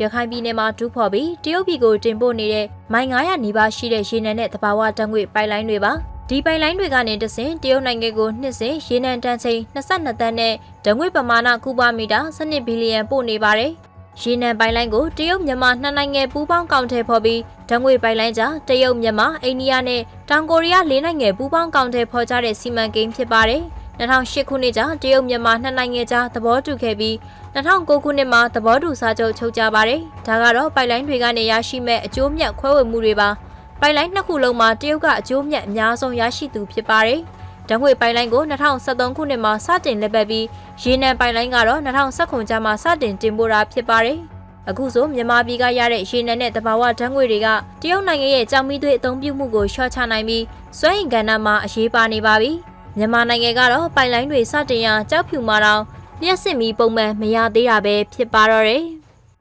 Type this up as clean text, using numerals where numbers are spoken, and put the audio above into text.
ရခိုင်ပြည်နယ်မှာတူးဖော်ပြီးတရုတ်ပြည်ကိုတင်ပို့နေတဲ့မိုင်900နီးပါးရှိတဲ့ရေနံနဲ့သဘာဝဓာတ်ငွေ့ပိုက်လိုင်းတွေပါဒီပိုက်လိုင်းတွေကနေတဆင့်တရုတ်နိုင်ငံကိုနှစ်စဉ်ရေနံတန်ချိန်22တန်းနဲ့ဓာတ်ငွေ့ပမာဏကုဗမီတာ12ဘီလီယံပို့နေပါတယ်ရေနံပိုက်လိုင်းကိုတရုတ်မြန်မာနှစ်နိုင်ငံပူးပေါင်းကောင်ထည်ဖော်ပြီးဓာတ်ငွေ့ပိုက်လိုင်းကြားတရုတ်မြန်မာအိန္ဒိယနဲ့တောင်ကိုရီးယား၄နိုင်ငံပူးပေါင်းကောင်ထည်ဖော်ကြတဲ့စီမံကိန်းဖြစ်ပါတယ်2008ခုနှစ်ကျတရုတ်မြန်မာနှစ်နိုင်ငံကြားသဘောတူခဲ့ပြီး2009ခုနှစ်မှာသဘောတူစာချုပ်ချုပ်ကြပါတယ်။ဒါကတော့ပိုက်လိုင်းတွေကနေရရှိမဲ့အကျိုးမြတ်ခွဲဝေမှုတွေပါ။ပိုက်လိုင်းနှစ်ခုလုံးမှာတရုတ်ကအကျိုးမြတ်အများဆုံးရရှိသူဖြစ်ပါတယ်။ဓာတ်ငွေ့ပိုက်လိုင်းကို2013ခုနှစ်မှာစတင်လက်ပတ်ပြီးရေနံပိုက်လိုင်းကတော့2019ကျမှစတင်တင်ပို့တာဖြစ်ပါတယ်။အခုဆိုမြန်မာပြည်ကရတဲ့ရေနံနဲ့သဘာဝဓာတ်ငွေ့တွေကတရုတ်နိုင်ငံရဲ့ကြောင်မီသွေးအသုံးပြုမှုကိုလျှော့ချနိုင်ပြီးစွမ်းအင်ကဏ္ဍမှာအရေးပါနေပါပြီ။မြန်မာနိုင်ငံကတော့ပိုက်လိုင်းတွေစတင်ရာကြောက်ဖြူမှာတောင်လျှက်စစ်မီပုံမှန်မရသေးတာပဲဖြစ်ပါတော့တယ်။